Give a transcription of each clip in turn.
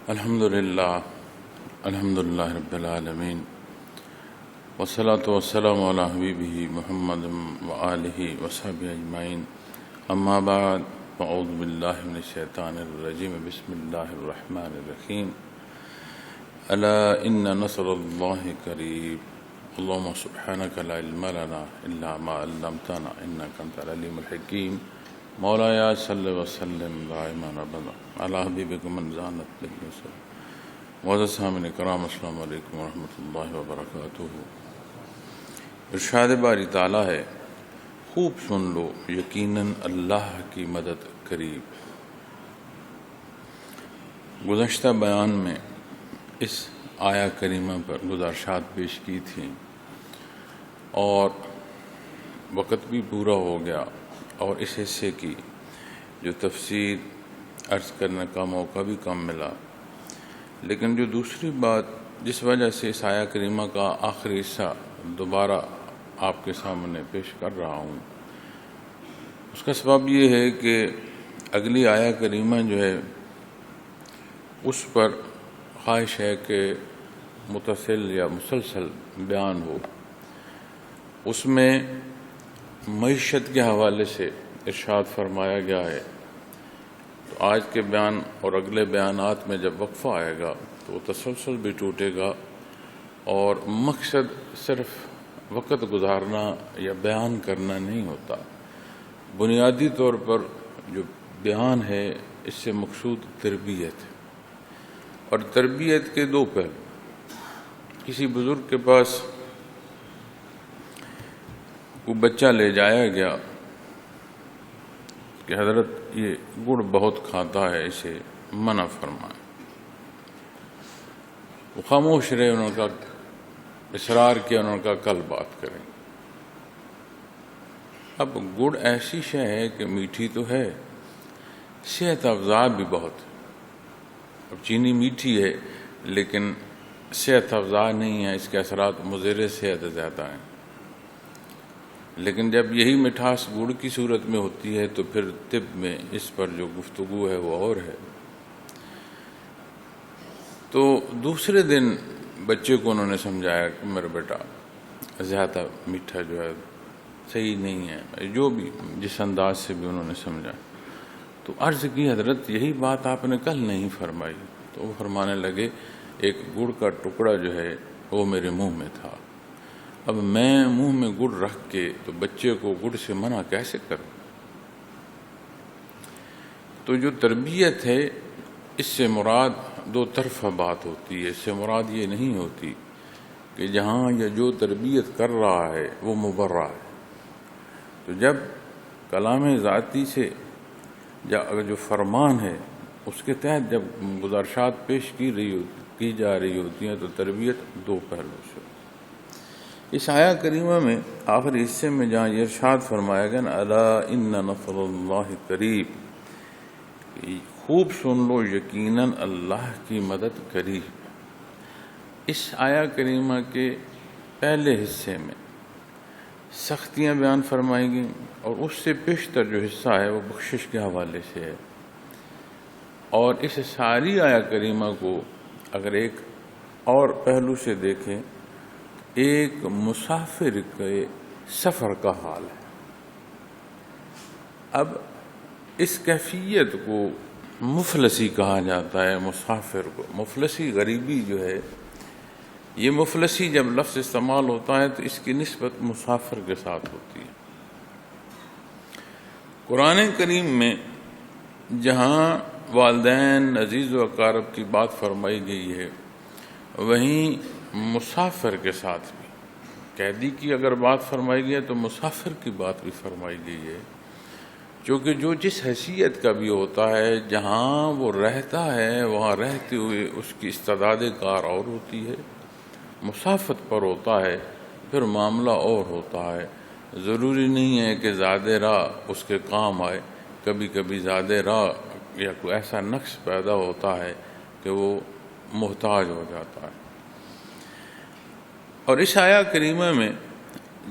الحمدللہ رب العالمین والصلاة والسلام علی حبیبہ محمد وآلہ وصحبہ اجمعین اما بعد فاعوذ باللہ من الشیطان الرجیم بسم اللہ الرحمن الرحیم الا ان نصر اللہ قریب اللہم سبحانک لا علم لنا الا ما علمتنا انک انت العلیم الحکیم مولایا صلی وسلم دائما ابدا علی حبیبک من زانت بالنصر معزز سامعین کرام السلام علیکم ورحمۃ اللہ وبرکاتہ۔ ارشاد باری تعالیٰ ہے، خوب سن لو یقیناً اللہ کی مدد قریب۔ گزشتہ بیان میں اس آیا کریمہ پر گزارشات پیش کی تھیں اور وقت بھی پورا ہو گیا اور اس حصے کی جو تفسیر عرض کرنے کا موقع بھی کم ملا، لیکن جو دوسری بات جس وجہ سے اس آیا کریمہ کا آخری حصہ دوبارہ آپ کے سامنے پیش کر رہا ہوں، اس کا سبب یہ ہے کہ اگلی آیا کریمہ جو ہے اس پر خواہش ہے کہ متصل یا مسلسل بیان ہو۔ اس میں معیشت کے حوالے سے ارشاد فرمایا گیا ہے، تو آج کے بیان اور اگلے بیانات میں جب وقفہ آئے گا تو وہ تسلسل بھی ٹوٹے گا اور مقصد صرف وقت گزارنا یا بیان کرنا نہیں ہوتا۔ بنیادی طور پر جو بیان ہے اس سے مقصود تربیت ہے، اور تربیت کے دو پہلو۔ کسی بزرگ کے پاس وہ بچہ لے جایا گیا کہ حضرت یہ گڑ بہت کھاتا ہے، اسے منع فرمائیں۔ وہ خاموش رہے، انہوں نے کہا، اصرار کیا، انہوں نے کہا کل بات کریں۔ اب گڑ ایسی شے ہے کہ میٹھی تو ہے، صحت افزا بھی بہت ہے۔ اب چینی میٹھی ہے لیکن صحت افزا نہیں ہے، اس کے اثرات مضر صحت زیادہ ہیں۔ لیکن جب یہی مٹھاس گڑ کی صورت میں ہوتی ہے تو پھر طب میں اس پر جو گفتگو ہے وہ اور ہے۔ تو دوسرے دن بچے کو انہوں نے سمجھایا کہ میرا بیٹا زیادہ میٹھا جو ہے صحیح نہیں ہے، جو بھی جس انداز سے بھی انہوں نے سمجھایا۔ تو عرض کی حضرت یہی بات آپ نے کل نہیں فرمائی۔ تو وہ فرمانے لگے، ایک گڑ کا ٹکڑا جو ہے وہ میرے منہ میں تھا، اب میں منہ میں گڑ رکھ کے تو بچے کو گڑ سے منع کیسے کروں؟ تو جو تربیت ہے اس سے مراد دو طرفہ بات ہوتی ہے۔ اس سے مراد یہ نہیں ہوتی کہ جہاں یا جو تربیت کر رہا ہے وہ مبرہ ہے۔ تو جب کلام ذاتی سے اگر جو فرمان ہے اس کے تحت جب گزارشات پیش کی جا رہی ہوتی ہیں تو تربیت دو پہلو سے۔ اس آیا کریمہ میں آخری حصے میں جہاں یہ ارشاد فرمایا گیا نا، الا ان نصر اللہ قریب، خوب سن لو یقیناً اللہ کی مدد قریب۔ اس آیا کریمہ کے پہلے حصے میں سختیاں بیان فرمائی گئیں اور اس سے پیشتر جو حصہ ہے وہ بخشش کے حوالے سے ہے۔ اور اس ساری آیا کریمہ کو اگر ایک اور پہلو سے دیکھیں، ایک مسافر کے سفر کا حال ہے۔ اب اس کیفیت کو مفلسی کہا جاتا ہے، مسافر کو۔ مفلسی غریبی جو ہے، یہ مفلسی جب لفظ استعمال ہوتا ہے تو اس کی نسبت مسافر کے ساتھ ہوتی ہے۔ قرآن کریم میں جہاں والدین عزیز و اقارب کی بات فرمائی گئی ہے، وہیں مسافر کے ساتھ بھی، قیدی کی اگر بات فرمائی گئی ہے تو مسافر کی بات بھی فرمائی گئی ہے، چونکہ جو جس حیثیت کا بھی ہوتا ہے، جہاں وہ رہتا ہے وہاں رہتے ہوئے اس کی استعداد کار اور ہوتی ہے، مسافت پر ہوتا ہے پھر معاملہ اور ہوتا ہے۔ ضروری نہیں ہے کہ زیادہ راہ اس کے کام آئے، کبھی کبھی زیادہ راہ یا کوئی ایسا نقص پیدا ہوتا ہے کہ وہ محتاج ہو جاتا ہے۔ اور اس آیا کریمہ میں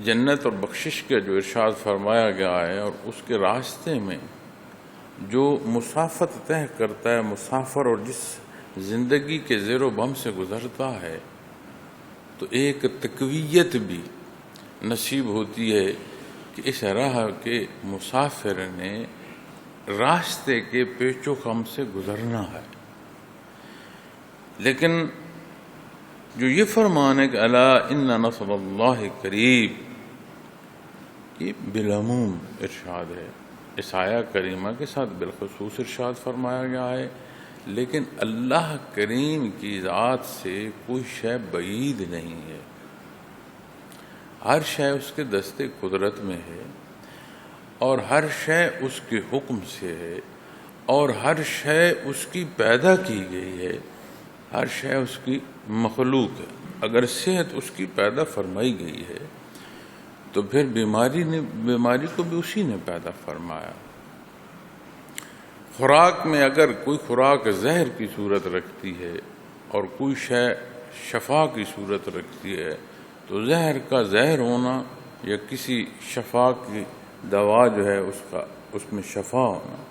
جنت اور بخشش کا جو ارشاد فرمایا گیا ہے، اور اس کے راستے میں جو مسافت طے کرتا ہے مسافر، اور جس زندگی کے زیر و بم سے گزرتا ہے تو ایک تقویت بھی نصیب ہوتی ہے کہ اس راہ کے مسافر نے راستے کے پیچ و خم سے گزرنا ہے۔ لیکن جو یہ فرمان ہے کہ الا ان نصر اللہ قریب، یہ بالعموم ارشاد ہے، اس آیہ کریمہ کے ساتھ بالخصوص ارشاد فرمایا گیا ہے، لیکن اللہ کریم کی ذات سے کوئی شے بعید نہیں ہے، ہر شے اس کے دست قدرت میں ہے، اور ہر شے اس کے حکم سے ہے، اور ہر شے اس کی پیدا کی گئی ہے، ہر شے اس کی مخلوق ہے۔ اگر صحت اس کی پیدا فرمائی گئی ہے تو پھر بیماری کو بھی اسی نے پیدا فرمایا۔ خوراک میں اگر کوئی خوراک زہر کی صورت رکھتی ہے اور کوئی شے شفا کی صورت رکھتی ہے تو زہر کا زہر ہونا یا کسی شفا کی دوا جو ہے اس میں شفا ہونا،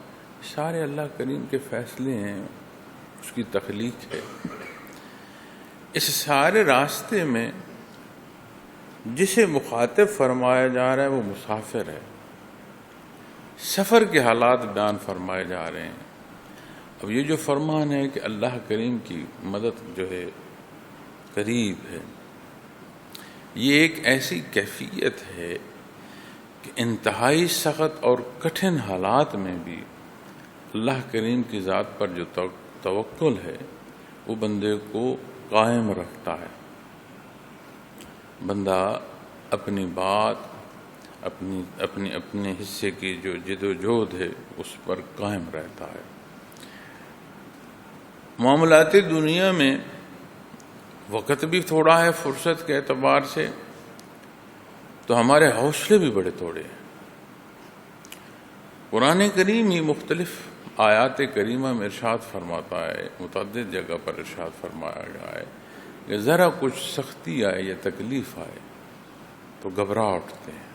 سارے اللہ کریم کے فیصلے ہیں، اس کی تخلیق ہے۔ اس سارے راستے میں جسے مخاطب فرمایا جا رہا ہے وہ مسافر ہے، سفر کے حالات بیان فرمائے جا رہے ہیں۔ اب یہ جو فرمان ہے کہ اللہ کریم کی مدد جو ہے قریب ہے، یہ ایک ایسی کیفیت ہے کہ انتہائی سخت اور کٹھن حالات میں بھی اللہ کریم کی ذات پر جو توکل ہے وہ بندے کو قائم رکھتا ہے۔ بندہ اپنی بات اپنے حصے کی جو جد و جہد ہے اس پر قائم رہتا ہے۔ معاملات دنیا میں وقت بھی تھوڑا ہے فرصت کے اعتبار سے، تو ہمارے حوصلے بھی بڑے تھوڑے ہیں۔ قرآن کریم ہی مختلف آیات کریمہ میں ارشاد فرماتا ہے، متعدد جگہ پر ارشاد فرمایا گیا ہے کہ ذرا کچھ سختی آئے یا تکلیف آئے تو گھبرا اٹھتے ہیں،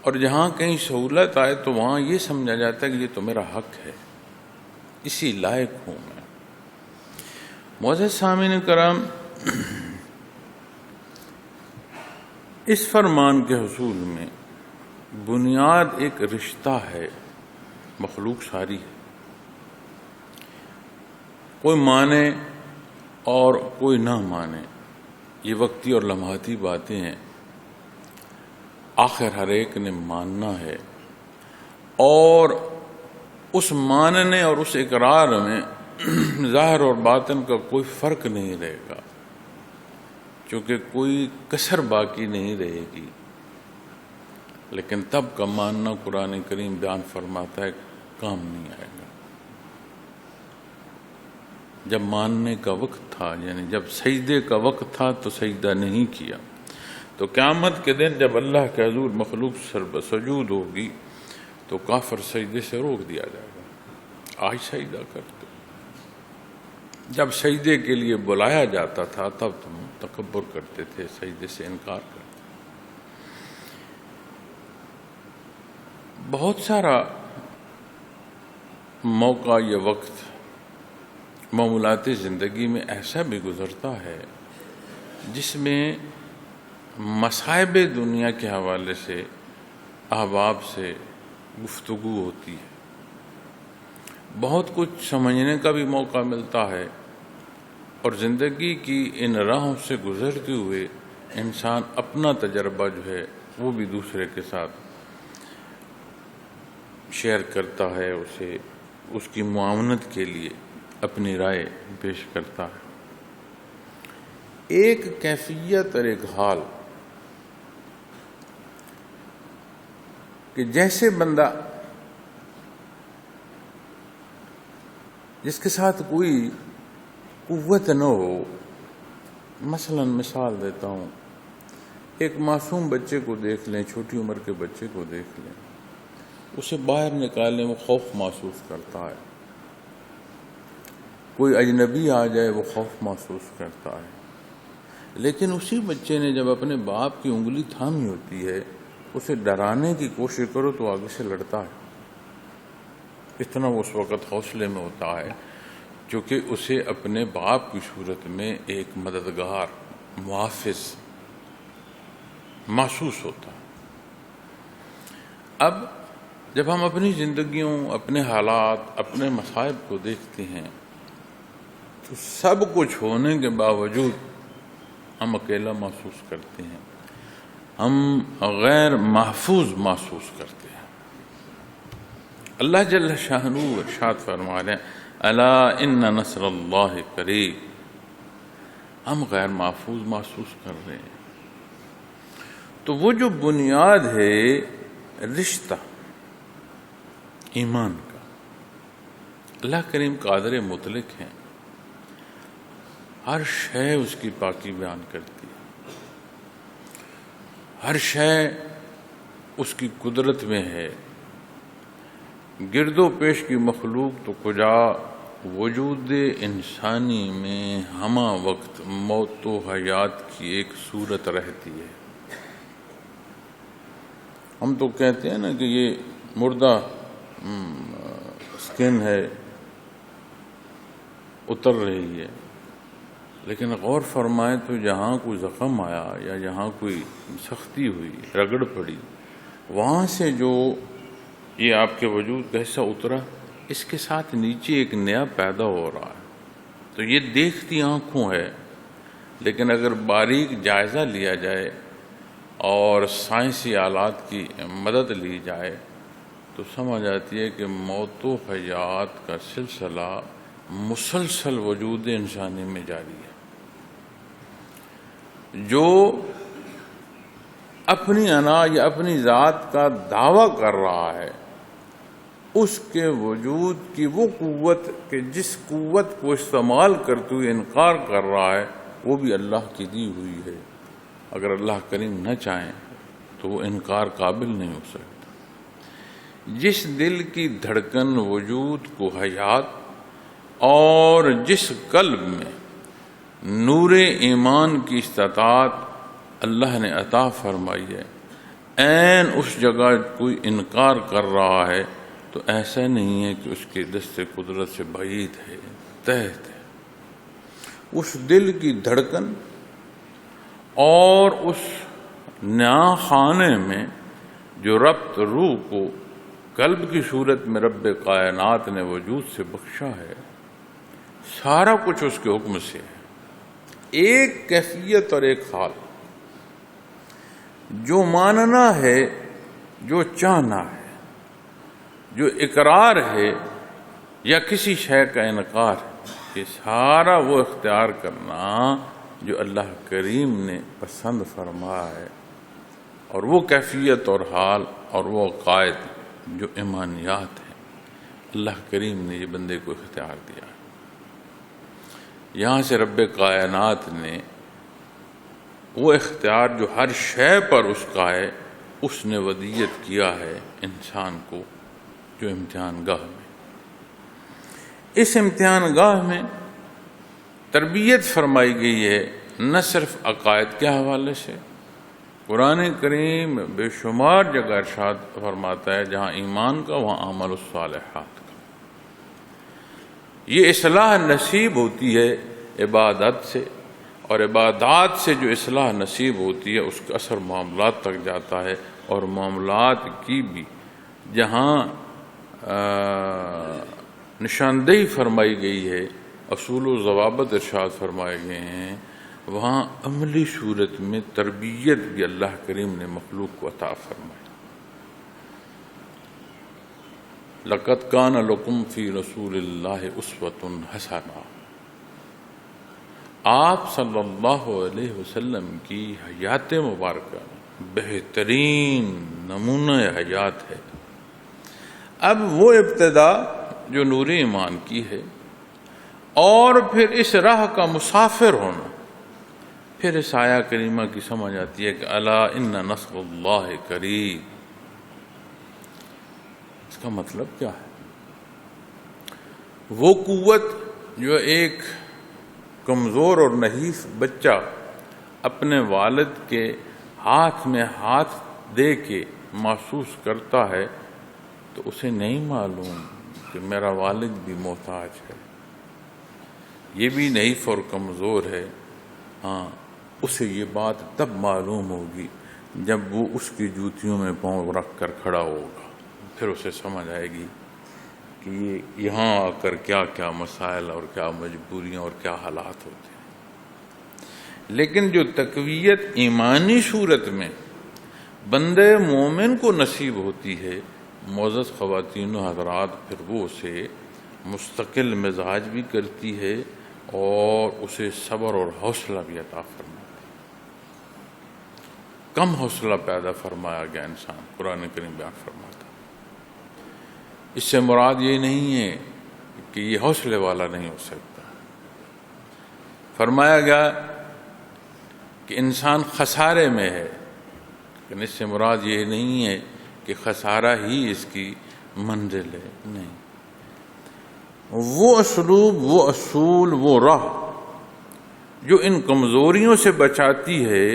اور جہاں کہیں سہولت آئے تو وہاں یہ سمجھا جاتا ہے کہ یہ تو میرا حق ہے، اسی لائق ہوں میں۔ معزز سامعین کرام، اس فرمان کے حصول میں بنیاد ایک رشتہ ہے، مخلوق ساری ہے، کوئی مانے اور کوئی نہ مانے، یہ وقتی اور لمحاتی باتیں ہیں، آخر ہر ایک نے ماننا ہے، اور اس ماننے اور اس اقرار میں ظاہر اور باطن کا کوئی فرق نہیں رہے گا، چونکہ کوئی کسر باقی نہیں رہے گی۔ لیکن تب کا ماننا قرآن کریم بیان فرماتا ہے کام نہیں آئے گا۔ جب ماننے کا وقت تھا، یعنی جب سجدے کا وقت تھا تو سجدہ نہیں کیا، تو قیامت کے دن جب اللہ کے حضور مخلوق سجود ہوگی تو کافر سجدے سے روک دیا جائے گا، آج سجدہ کرتے۔ جب سجدے کے لیے بلایا جاتا تھا تب تم تکبر کرتے تھے، سجدے سے انکار کرتے۔ بہت سارا موقع یا وقت معمولات زندگی میں ایسا بھی گزرتا ہے جس میں مصائب دنیا کے حوالے سے احباب سے گفتگو ہوتی ہے، بہت کچھ سمجھنے کا بھی موقع ملتا ہے، اور زندگی کی ان راہوں سے گزرتے ہوئے انسان اپنا تجربہ جو ہے وہ بھی دوسرے کے ساتھ شیئر کرتا ہے، اسے اس کی معاونت کے لیے اپنی رائے پیش کرتا ہے۔ ایک کیفیت اور ایک حال کہ جیسے بندہ جس کے ساتھ کوئی قوت نہ ہو، مثلا مثال دیتا ہوں، ایک معصوم بچے کو دیکھ لیں، چھوٹی عمر کے بچے کو دیکھ لیں، اسے باہر نکالنے میں خوف محسوس کرتا ہے، کوئی اجنبی آ جائے وہ خوف محسوس کرتا ہے، لیکن اسی بچے نے جب اپنے باپ کی انگلی تھامی ہوتی ہے، اسے ڈرانے کی کوشش کرو تو آگے سے لڑتا ہے، اتنا وہ اس وقت حوصلے میں ہوتا ہے، چونکہ اسے اپنے باپ کی صورت میں ایک مددگار، محافظ محسوس ہوتا ہے۔ اب جب ہم اپنی زندگیوں، اپنے حالات، اپنے مصائب کو دیکھتے ہیں تو سب کچھ ہونے کے باوجود ہم اکیلا محسوس کرتے ہیں، ہم غیر محفوظ محسوس کرتے ہیں۔ اللہ جل شانہ ارشاد فرما رہے ہیں الا ان نصر اللہ قریب، ہم غیر محفوظ محسوس کر رہے ہیں۔ تو وہ جو بنیاد ہے رشتہ ایمان کا، اللہ کریم قادر مطلق ہیں، ہر شے اس کی پاکی بیان کرتی ہے، ہر شے اس کی قدرت میں ہے۔ گرد و پیش کی مخلوق تو کجا، وجود انسانی میں ہمہ وقت موت و حیات کی ایک صورت رہتی ہے۔ ہم تو کہتے ہیں نا کہ یہ مردہ سکن ہے، اتر رہی ہے، لیکن غور فرمائے تو جہاں کوئی زخم آیا یا جہاں کوئی سختی ہوئی، رگڑ پڑی، وہاں سے جو یہ آپ کے وجود کا حصہ اترا، اس کے ساتھ نیچے ایک نیا پیدا ہو رہا ہے۔ تو یہ دیکھتی آنکھوں ہے، لیکن اگر باریک جائزہ لیا جائے اور سائنسی آلات کی مدد لی جائے تو سمجھ آتی ہے کہ موت و حیات کا سلسلہ مسلسل وجود انسانی میں جاری ہے۔ جو اپنی انا یا اپنی ذات کا دعویٰ کر رہا ہے، اس کے وجود کی وہ قوت کہ جس قوت کو استعمال کرتے ہوئے انکار کر رہا ہے، وہ بھی اللہ کی دی ہوئی ہے۔ اگر اللہ کریم نہ چاہیں تو وہ انکار قابل نہیں ہو سکتا۔ جس دل کی دھڑکن وجود کو حیات اور جس قلب میں نور ایمان کی استطاعت اللہ نے عطا فرمائی ہے، عین اس جگہ کوئی انکار کر رہا ہے تو ایسا نہیں ہے کہ اس کے دست قدرت سے بعید ہے، تحت ہے۔ اس دل کی دھڑکن اور اس نیا خانے میں جو ربط روح کو قلب کی صورت میں رب کائنات نے وجود سے بخشا ہے، سارا کچھ اس کے حکم سے ہے۔ ایک کیفیت اور ایک حال، جو ماننا ہے، جو چاہنا ہے، جو اقرار ہے یا کسی شے کا انکار ہے، یہ سارا وہ اختیار کرنا جو اللہ کریم نے پسند فرمایا ہے، اور وہ کیفیت اور حال اور وہ عقائد جو ایمانیات ہیں، اللہ کریم نے یہ بندے کو اختیار دیا ہے۔ یہاں سے رب کائنات نے وہ اختیار جو ہر شے پر اس کا ہے، اس نے ودیت کیا ہے انسان کو، جو امتحان گاہ میں، اس امتحان گاہ میں تربیت فرمائی گئی ہے، نہ صرف عقائد کے حوالے سے۔ قرآن کریم بے شمار جگہ ارشاد فرماتا ہے جہاں ایمان کا وہاں عمل الصالحات کا۔ یہ اصلاح نصیب ہوتی ہے عبادت سے، اور عبادات سے جو اصلاح نصیب ہوتی ہے اس کا اثر معاملات تک جاتا ہے، اور معاملات کی بھی جہاں نشاندہی فرمائی گئی ہے، اصول و ضوابط ارشاد فرمائے گئے ہیں، وہاں عملی صورت میں تربیت بھی اللہ کریم نے مخلوق کو عطا فرمائی۔ لَقَدْ كَانَ لَكُمْ فِي رَسُولِ اللَّهِ أُسْوَةٌ حَسَنَةٌ، آپ صلی اللہ علیہ وسلم کی حیات مبارکہ بہترین نمونہ حیات ہے۔ اب وہ ابتدا جو نور ایمان کی ہے، اور پھر اس راہ کا مسافر ہونا، پھر اس آیہ کریمہ کی سمجھ آتی ہے کہ الا ان نصر اللہ قریب۔ اس کا مطلب کیا ہے؟ وہ قوت جو ایک کمزور اور نحیف بچہ اپنے والد کے ہاتھ میں ہاتھ دے کے محسوس کرتا ہے، تو اسے نہیں معلوم کہ میرا والد بھی محتاج ہے، یہ بھی ضعیف اور کمزور ہے، ہاں اسے یہ بات تب معلوم ہوگی جب وہ اس کی جوتیوں میں پاؤں رکھ کر کھڑا ہوگا، پھر اسے سمجھ آئے گی کہ یہ یہاں آ کر کیا کیا مسائل اور کیا مجبوریاں اور کیا حالات ہوتے ہیں۔ لیکن جو تقویت ایمانی صورت میں بندے مومن کو نصیب ہوتی ہے، معزز خواتین و حضرات، پھر وہ اسے مستقل مزاج بھی کرتی ہے اور اسے صبر اور حوصلہ بھی عطا فرماتی ہے۔ کم حوصلہ پیدا فرمایا گیا انسان، قرآن کریم بیان فرماتا۔ اس سے مراد یہ نہیں ہے کہ یہ حوصلے والا نہیں ہو سکتا، فرمایا گیا کہ انسان خسارے میں ہے، لیکن اس سے مراد یہ نہیں ہے کہ خسارہ ہی اس کی منزل ہے، نہیں۔ وہ اسلوب، وہ اصول، وہ راہ جو ان کمزوریوں سے بچاتی ہے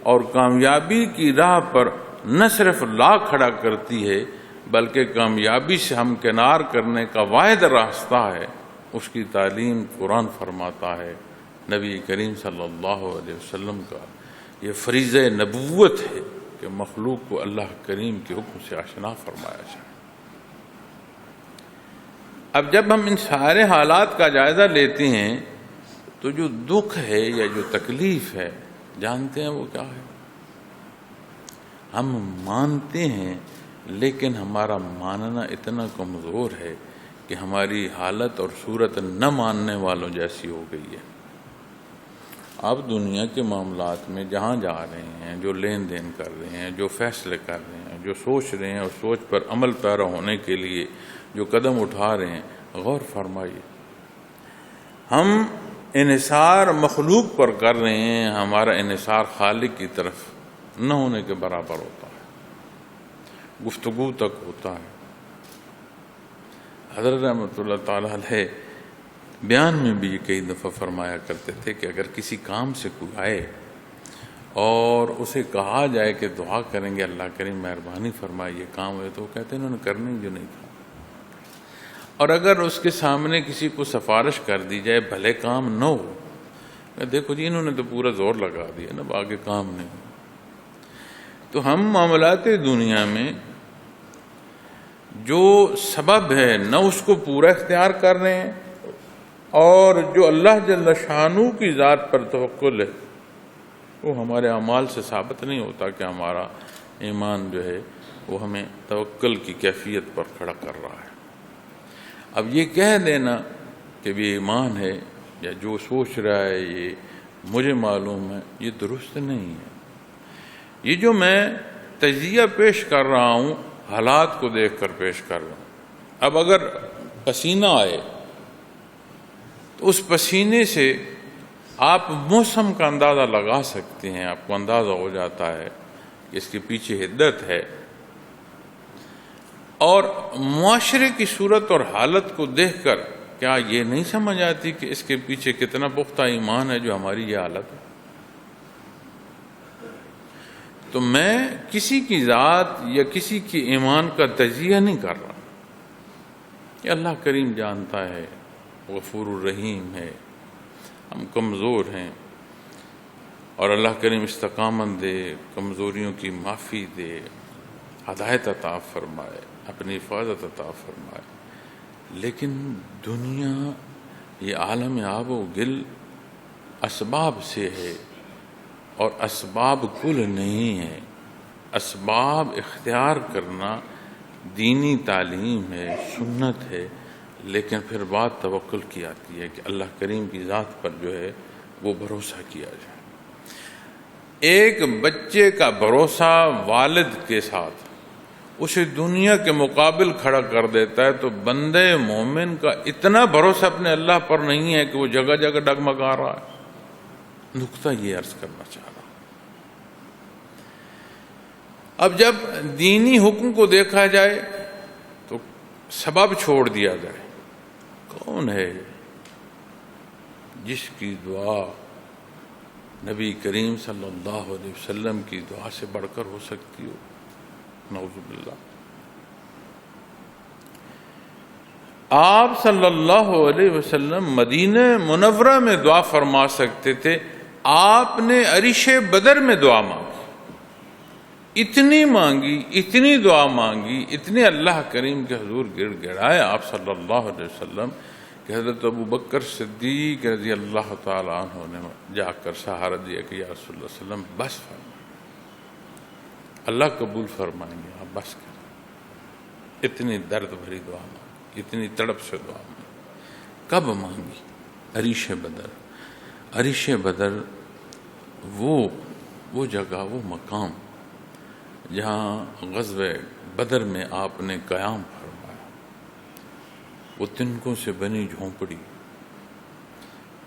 اور کامیابی کی راہ پر نہ صرف لا کھڑا کرتی ہے بلکہ کامیابی سے ہمکنار کرنے کا واحد راستہ ہے، اس کی تعلیم قرآن فرماتا ہے۔ نبی کریم صلی اللہ علیہ وسلم کا یہ فریضہ نبوت ہے کہ مخلوق کو اللہ کریم کے حکم سے آشنا فرمایا جائے۔ اب جب ہم ان سارے حالات کا جائزہ لیتے ہیں تو جو دکھ ہے یا جو تکلیف ہے، جانتے ہیں وہ کیا ہے؟ ہم مانتے ہیں لیکن ہمارا ماننا اتنا کمزور ہے کہ ہماری حالت اور صورت نہ ماننے والوں جیسی ہو گئی ہے۔ آپ دنیا کے معاملات میں جہاں جا رہے ہیں، جو لین دین کر رہے ہیں، جو فیصلے کر رہے ہیں، جو سوچ رہے ہیں، اس سوچ پر عمل پیرا ہونے کے لیے جو قدم اٹھا رہے ہیں، غور فرمائیے۔ ہم انحصار مخلوق پر کر رہے ہیں، ہمارا انحصار خالق کی طرف نہ ہونے کے برابر ہوتا ہے، گفتگو تک ہوتا ہے۔ حضرت رحمۃ اللہ تعالیٰ علیہ بیان میں بھی یہ کئی دفعہ فرمایا کرتے تھے کہ اگر کسی کام سے کوئی آئے اور اسے کہا جائے کہ دعا کریں گے اللہ کریم مہربانی فرمائے یہ کام ہے، تو وہ کہتے ہیں انہوں نے کرنے جو نہیں تھا۔ اور اگر اس کے سامنے کسی کو سفارش کر دی جائے بھلے کام نہ ہو، دیکھو جی انہوں نے تو پورا زور لگا دیا نا، آگے کام نہیں ہو۔ تو ہم معاملات دنیا میں جو سبب ہے نہ اس کو پورا اختیار کر رہے ہیں، اور جو اللہ جل شانہ کی ذات پر توکل ہے وہ ہمارے اعمال سے ثابت نہیں ہوتا کہ ہمارا ایمان جو ہے وہ ہمیں توکل کی کیفیت پر کھڑا کر رہا ہے۔ اب یہ کہہ دینا کہ یہ ایمان ہے یا جو سوچ رہا ہے یہ مجھے معلوم ہے، یہ درست نہیں ہے۔ یہ جو میں تجزیہ پیش کر رہا ہوں حالات کو دیکھ کر پیش کر رہا ہوں۔ اب اگر پسینہ آئے تو اس پسینے سے آپ موسم کا اندازہ لگا سکتے ہیں، آپ کو اندازہ ہو جاتا ہے کہ اس کے پیچھے حدت ہے، اور معاشرے کی صورت اور حالت کو دیکھ کر کیا یہ نہیں سمجھ آتی کہ اس کے پیچھے کتنا پختہ ایمان ہے جو ہماری یہ حالت ہے؟ تو میں کسی کی ذات یا کسی کی ایمان کا تجزیہ نہیں کر رہا، یہ اللہ کریم جانتا ہے، غفور الرحیم ہے، ہم کمزور ہیں، اور اللہ کریم استقامت دے، کمزوریوں کی معافی دے، ہدایت عطا فرمائے، اپنی حفاظت عطا فرمائے۔ لیکن دنیا یہ عالم آب و گل اسباب سے ہے، اور اسباب کل نہیں ہے۔ اسباب اختیار کرنا دینی تعلیم ہے، سنت ہے، لیکن پھر بات توکل کی آتی ہے کہ اللہ کریم کی ذات پر جو ہے وہ بھروسہ کیا جائے۔ ایک بچے کا بھروسہ والد کے ساتھ اسے دنیا کے مقابل کھڑا کر دیتا ہے، تو بندے مومن کا اتنا بھروسہ اپنے اللہ پر نہیں ہے کہ وہ جگہ جگہ ڈگمگا رہا ہے۔ نقطہ یہ عرض کرنا چاہ رہا ہوں۔ اب جب دینی حکم کو دیکھا جائے تو سبب چھوڑ دیا جائے۔ کون ہے جس کی دعا نبی کریم صلی اللہ علیہ وسلم کی دعا سے بڑھ کر ہو سکتی ہو؟ نعوذ باللہ۔ آپ صلی اللہ علیہ وسلم مدینہ منورہ میں دعا فرما سکتے تھے، آپ نے عرش بدر میں دعا مانگی، اتنی مانگی، اتنی دعا مانگی، اتنے اللہ کریم کے حضور گڑ گڑائے آپ صلی اللہ علیہ وسلم کہ حضرت ابو بکر صدیق رضی اللہ تعالیٰ عنہ نے جا کر سہارا دیا کہ یا رسول اللہ صلی اللہ علیہ وسلم بس فرمائیں، اللہ قبول فرمائیں گے، آپ بس کریں۔ اتنی درد بھری دعا مانگی، اتنی تڑپ سے دعا مانگی۔ کب مانگی؟ عریش بدر۔ عریش بدر وہ جگہ، وہ مقام جہاں غزوہ بدر میں آپ نے قیام فرمایا، وہ تنکوں سے بنی جھونپڑی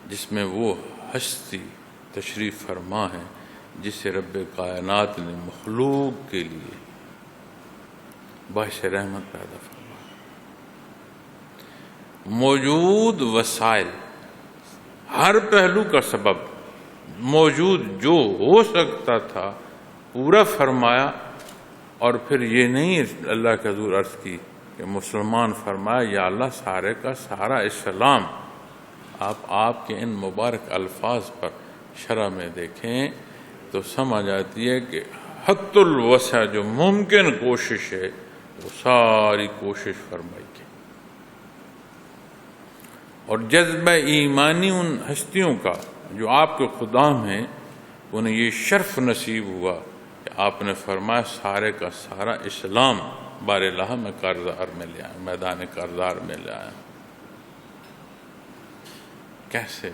جس میں وہ ہستی تشریف فرما ہے جسے رب کائنات نے مخلوق کے لیے باعث رحمت پیدا فرمایا۔ موجود وسائل، ہر پہلو کا سبب موجود جو ہو سکتا تھا پورا فرمایا، اور پھر یہ نہیں اللہ کے حضور عرض کی کہ مسلمان فرمایا یا اللہ سارے کا سارا اسلام، آپ کے ان مبارک الفاظ پر شرح میں دیکھیں تو سمجھ آتی ہے کہ حد الوسع جو ممکن کوشش ہے وہ ساری کوشش فرمائی گئی، اور جذبہ ایمانی ان ہستیوں کا جو آپ کے خدام ہیں انہیں یہ شرف نصیب ہوا کہ آپ نے فرمایا سارے کا سارا اسلام بار الہ میں کارزار میں لے آئے، میدان کارزار میں لے آئے۔ کیسے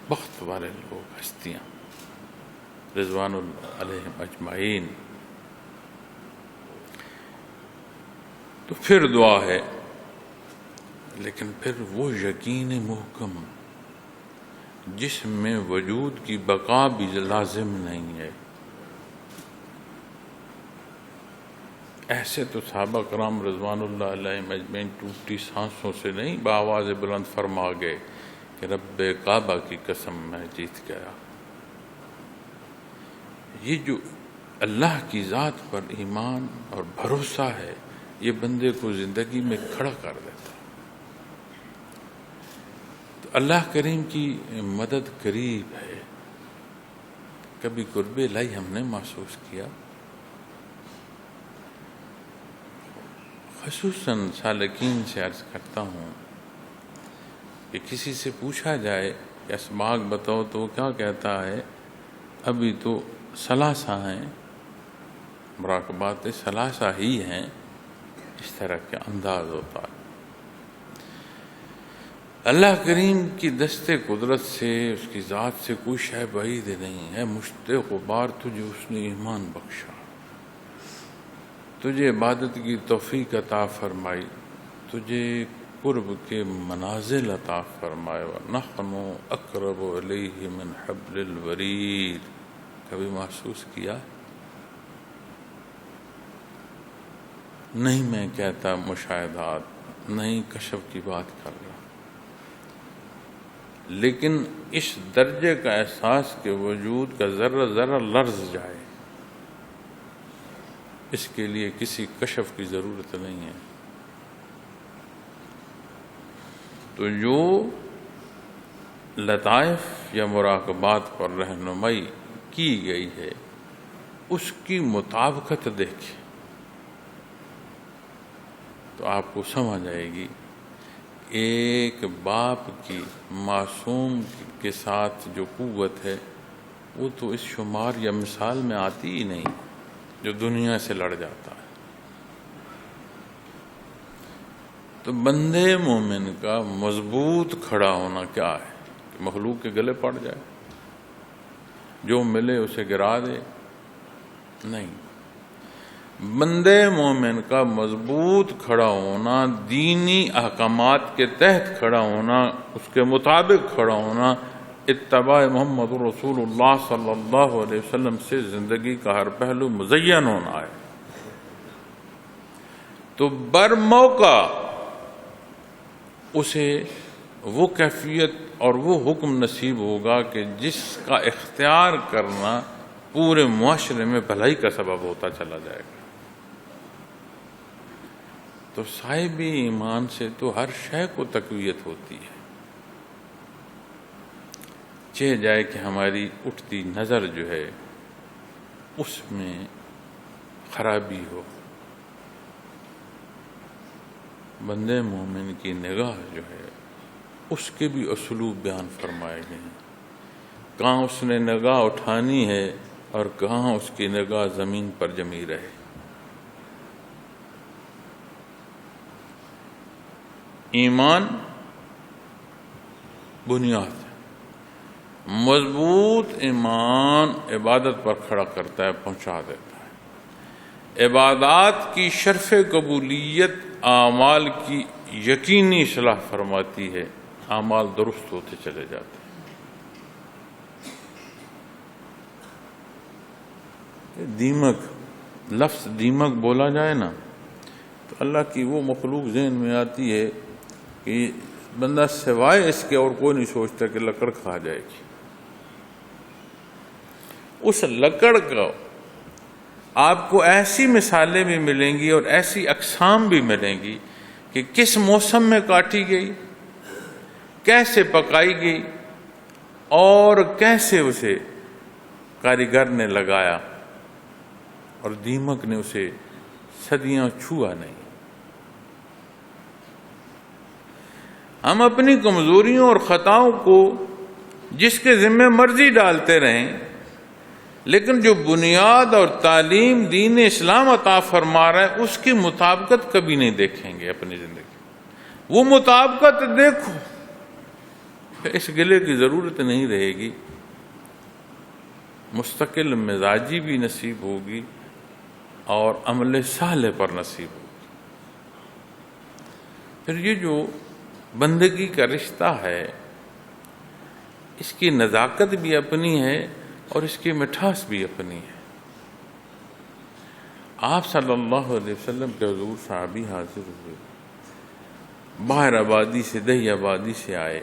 بخت والے لوگ، ہستیاں رضوان اللہ علیہم اجمعین۔ تو پھر دعا ہے، لیکن پھر وہ یقین محکم جس میں وجود کی بقا بھی لازم نہیں ہے۔ ایسے تو صحابہ کرام رضوان اللہ علیہم اجمعین ٹوٹی سانسوں سے نہیں بآواز بلند فرما گئے کہ رب کعبہ کی قسم میں جیت گیا۔ یہ جو اللہ کی ذات پر ایمان اور بھروسہ ہے یہ بندے کو زندگی میں کھڑا کر دیتا۔ تو اللہ کریم کی مدد قریب ہے۔ کبھی قرب الہی ہم نے محسوس کیا؟ خصوصاً سالکین سے عرض کرتا ہوں کہ کسی سے پوچھا جائے کہ اسباق بتاؤ تو وہ کیا کہتا ہے؟ ابھی تو ثلاثہ ہیں، مراقبات ثلاثہ ہی ہیں، اس طرح کے انداز ہوتا ہے۔ اللہ کریم کی دست قدرت سے، اس کی ذات سے کوئی شے بعید نہیں ہے۔ مشت غبار تجھے اس نے ایمان بخشا، تجھے عبادت کی توفیق عطا فرمائی، تجھے قرب کے منازل عطا فرمائے۔ وَنَحْنُ أَقْرَبُ إِلَيْهِ مِنْ حَبْلِ الْوَرِيدِ۔ کبھی محسوس کیا؟ نہیں میں کہتا مشاہدات، نہیں کشف کی بات کر رہا، لیکن اس درجے کا احساس کہ وجود کا ذرہ ذرہ لرز جائے، اس کے لیے کسی کشف کی ضرورت نہیں ہے۔ تو جو لطائف یا مراقبات پر رہنمائی کی گئی ہے اس کی مطابقت دیکھیں تو آپ کو سمجھ آئے گی۔ ایک باپ کی معصوم کے ساتھ جو قوت ہے وہ تو اس شمار یا مثال میں آتی ہی نہیں جو دنیا سے لڑ جاتا ہے۔ تو بندے مومن کا مضبوط کھڑا ہونا کیا ہے کہ مخلوق کے گلے پڑ جائے، جو ملے اسے گرا دے؟ نہیں، بندے مومن کا مضبوط کھڑا ہونا، دینی احکامات کے تحت کھڑا ہونا، اس کے مطابق کھڑا ہونا، اتباع محمد رسول اللہ صلی اللہ علیہ وسلم سے زندگی کا ہر پہلو مزین ہونا ہے۔ تو برموقع اسے وہ کیفیت اور وہ حکم نصیب ہوگا کہ جس کا اختیار کرنا پورے معاشرے میں بھلائی کا سبب ہوتا چلا جائے گا۔ تو صاحب ایمان سے تو ہر شے کو تقویت ہوتی ہے، چاہ جائے کہ ہماری اٹھتی نظر جو ہے اس میں خرابی ہو، بندے مومن کی نگاہ جو ہے اس کے بھی اسلوب بیان فرمائے گئے ہیں، کہاں اس نے نگاہ اٹھانی ہے اور کہاں اس کی نگاہ زمین پر جمی رہے۔ ایمان بنیاد ہے، مضبوط ایمان عبادت پر کھڑا کرتا ہے، پہنچا دیتا ہے۔ عبادات کی شرف قبولیت اعمال کی یقینی اصلاح فرماتی ہے، اعمال درست ہوتے چلے جاتے ہیں۔ دیمک، لفظ دیمک بولا جائے نا تو اللہ کی وہ مخلوق ذہن میں آتی ہے کہ بندہ سوائے اس کے اور کوئی نہیں سوچتا کہ لکڑ کھا جائے گی۔ اس لکڑ کا آپ کو ایسی مثالیں بھی ملیں گی اور ایسی اقسام بھی ملیں گی کہ کس موسم میں کاٹی گئی، کیسے پکائی گئی اور کیسے اسے کاریگر نے لگایا، اور دیمک نے اسے صدیاں چھوا نہیں۔ ہم اپنی کمزوریوں اور خطاؤں کو جس کے ذمہ مرضی ڈالتے رہیں، لیکن جو بنیاد اور تعلیم دین اسلام عطا فرما رہا ہے اس کی مطابقت کبھی نہیں دیکھیں گے اپنی زندگی۔ وہ مطابقت دیکھو، اس گلے کی ضرورت نہیں رہے گی، مستقل مزاجی بھی نصیب ہوگی اور عمل صالح پر نصیب ہوگی۔ پھر یہ جو بندگی کا رشتہ ہے اس کی نزاکت بھی اپنی ہے اور اس کی مٹھاس بھی اپنی ہے۔ آپ صلی اللہ علیہ وسلم کے حضور صحابی حاضر ہوئے، باہر آبادی سے، دہی آبادی سے آئے،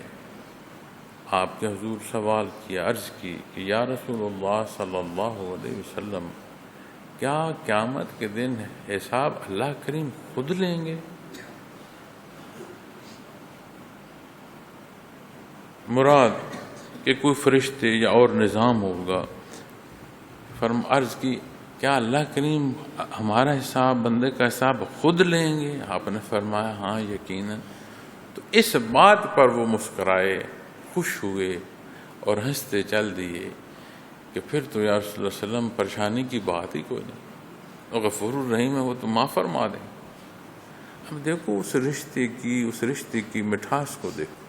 آپ کے حضور سوال کیا، عرض کی کہ یا رسول اللہ صلی اللہ علیہ وسلم، کیا قیامت کے دن حساب اللہ کریم خود لیں گے؟ مراد کہ کوئی فرشتے یا اور نظام ہوگا۔ عرض کی کیا اللہ کریم ہمارا حساب، بندے کا حساب خود لیں گے؟ آپ نے فرمایا ہاں یقیناً۔ تو اس بات پر وہ مسکرائے، خوش ہوئے اور ہنستے چل دیے کہ پھر تو یا رسول اللہ صلی اللہ علیہ وسلم پریشانی کی بات ہی کوئی نہیں، اور غفور الرحیم ہے، وہ تو معاف فرما دیں۔ اب دیکھو اس رشتے کی مٹھاس کو دیکھو۔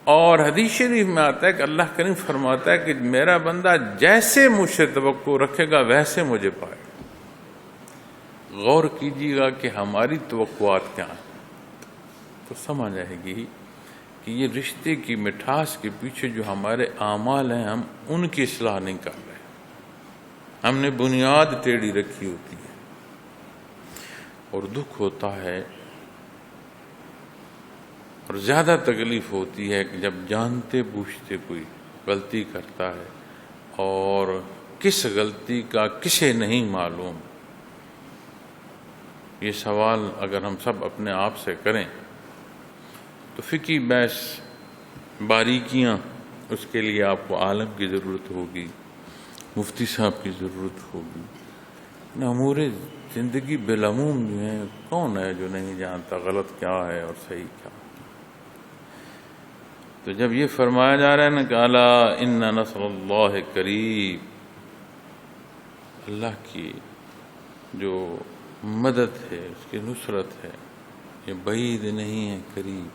اور حدیث شریف میں آتا ہے کہ اللہ کریم فرماتا ہے کہ میرا بندہ جیسے مجھ سے توقع رکھے گا ویسے مجھے پائے گا۔ غور کیجیے گا کہ ہماری توقعات کیا ہیں، تو سمجھ آئے گی کہ یہ رشتے کی مٹھاس کے پیچھے جو ہمارے اعمال ہیں ہم ان کی اصلاح نہیں کر رہے، ہم نے بنیاد ٹیڑھی رکھی ہوتی ہے۔ اور دکھ ہوتا ہے اور زیادہ تکلیف ہوتی ہے کہ جب جانتے بوجھتے کوئی غلطی کرتا ہے اور کس غلطی کا کسے نہیں معلوم۔ یہ سوال اگر ہم سب اپنے آپ سے کریں تو فقہی بحث، باریکیاں، اس کے لیے آپ کو عالم کی ضرورت ہوگی، مفتی صاحب کی ضرورت ہوگی۔ امور زندگی بالعموم جو ہیں، کون ہے جو نہیں جانتا غلط کیا ہے اور صحیح کیا؟ تو جب یہ فرمایا جا رہا ہے نا کہ الا ان نصر اللہ قریب، اللہ کی جو مدد ہے، اس کی نصرت ہے، یہ بعید نہیں ہے، قریب۔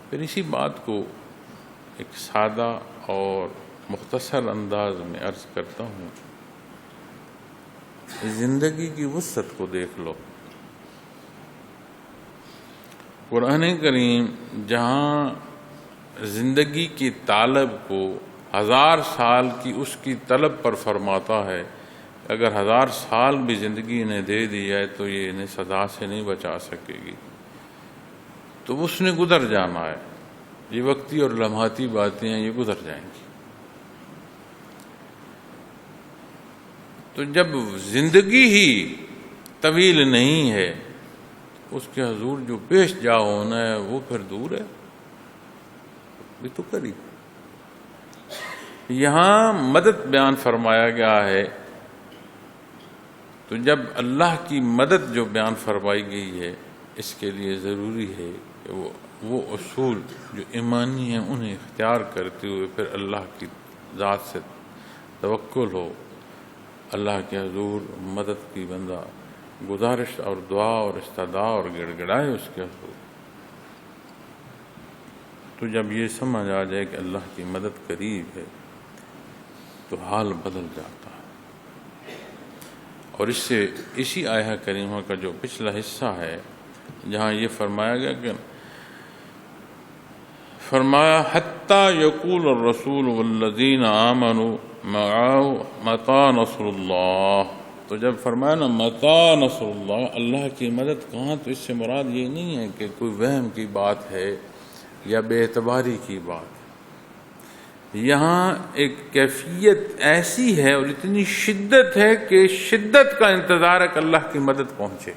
پھر اسی بات کو ایک سادہ اور مختصر انداز میں عرض کرتا ہوں، زندگی کی وسعت کو دیکھ لو۔ قرآن کریم جہاں زندگی کی طالب کو 1000 سال کی اس کی طلب پر فرماتا ہے، اگر 1000 سال بھی زندگی انہیں دے دی جائے تو یہ انہیں سزا سے نہیں بچا سکے گی، تو اس نے گزر جانا ہے، یہ وقتی اور لمحاتی باتیں ہیں، یہ گزر جائیں گی۔ تو جب زندگی ہی طویل نہیں ہے، اس کے حضور جو پیش جا ہونا ہے وہ پھر دور ہے، بھی تو قریب۔ یہاں مدد بیان فرمایا گیا ہے، تو جب اللہ کی مدد جو بیان فرمائی گئی ہے، اس کے لیے ضروری ہے کہ وہ اصول جو ایمانی ہیں انہیں اختیار کرتے ہوئے پھر اللہ کی ذات سے توکل ہو، اللہ کے حضور مدد کی بندہ گزارش اور دعا اور استدعا اور گڑ گڑائے اس کے حضور۔ تو جب یہ سمجھ آ جائے کہ اللہ کی مدد قریب ہے تو حال بدل جاتا ہے۔ اور اس سے اسی آیہ کریمہ کا جو پچھلا حصہ ہے جہاں یہ فرمایا گیا کہ فرمایا حتیٰ یقول الرسول والذین آمنوا معه متی نصر اللہ، تو جب فرمایا نا متی نصر اللہ، اللہ کی مدد کہاں، تو اس سے مراد یہ نہیں ہے کہ کوئی وہم کی بات ہے یا بے اعتباری کی بات ہے، یہاں ایک کیفیت ایسی ہے اور اتنی شدت ہے کہ شدت کا انتظار ہے کہ اللہ کی مدد پہنچے،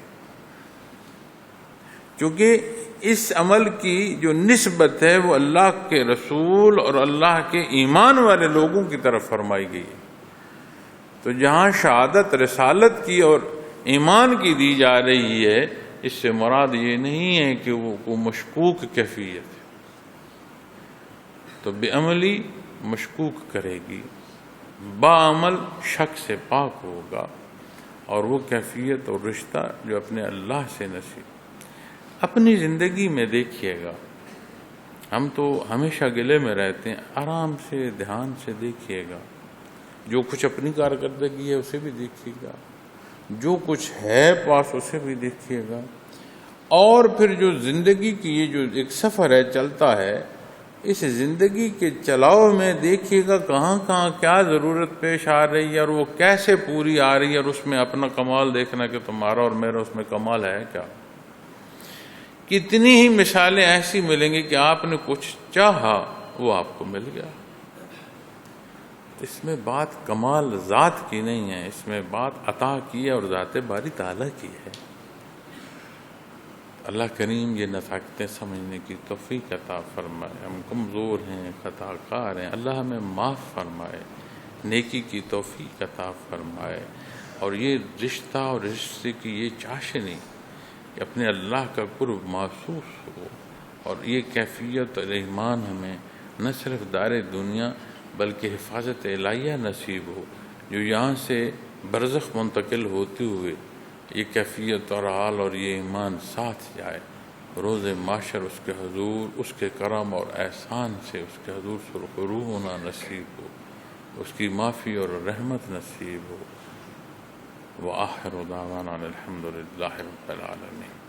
کیونکہ اس عمل کی جو نسبت ہے وہ اللہ کے رسول اور اللہ کے ایمان والے لوگوں کی طرف فرمائی گئی ہے۔ تو جہاں شہادت رسالت کی اور ایمان کی دی جا رہی ہے، اس سے مراد یہ نہیں ہے کہ وہ کوئی مشکوک کیفیت ہے، تو بے عملی مشکوک کرے گی، باعمل شک سے پاک ہوگا، اور وہ کیفیت اور رشتہ جو اپنے اللہ سے نصیب۔ اپنی زندگی میں دیکھیے گا، ہم تو ہمیشہ گلے میں رہتے ہیں، آرام سے دھیان سے دیکھیے گا، جو کچھ اپنی کارکردگی ہے اسے بھی دیکھیے گا، جو کچھ ہے پاس اسے بھی دیکھیے گا، اور پھر جو زندگی کی یہ جو ایک سفر ہے چلتا ہے، اس زندگی کے چلاؤ میں دیکھیے گا کہاں کہاں کیا ضرورت پیش آ رہی ہے اور وہ کیسے پوری آ رہی ہے، اور اس میں اپنا کمال دیکھنا کہ تمہارا اور میرا اس میں کمال ہے کیا۔ کتنی ہی مثالیں ایسی ملیں گی کہ آپ نے کچھ چاہا وہ آپ کو مل گیا۔ اس میں بات کمال ذات کی نہیں ہے، اس میں بات عطا کی ہے اور ذات باری تعالیٰ کی ہے۔ اللہ کریم یہ نفاقتیں سمجھنے کی توفیق عطا فرمائے۔ ہم کمزور ہیں، خطا کار ہیں، اللہ ہمیں معاف فرمائے، نیکی کی توفیق عطا فرمائے، اور یہ رشتہ اور رشتے کی یہ چاشنی کہ اپنے اللہ کا قرب محسوس ہو، اور یہ کیفیت اور ایمان ہمیں نہ صرف دار دنیا بلکہ حفاظت الہیہ نصیب ہو، جو یہاں سے برزخ منتقل ہوتے ہوئے یہ کیفیت اور حال اور یہ ایمان ساتھ جائے، روز معاشر اس کے حضور اس کے کرم اور احسان سے اس کے حضور سرخرو ہونا نصیب ہو، اس کی معافی اور رحمت نصیب ہو۔ وآخر دعوانا الحمد للہ رب العالمین۔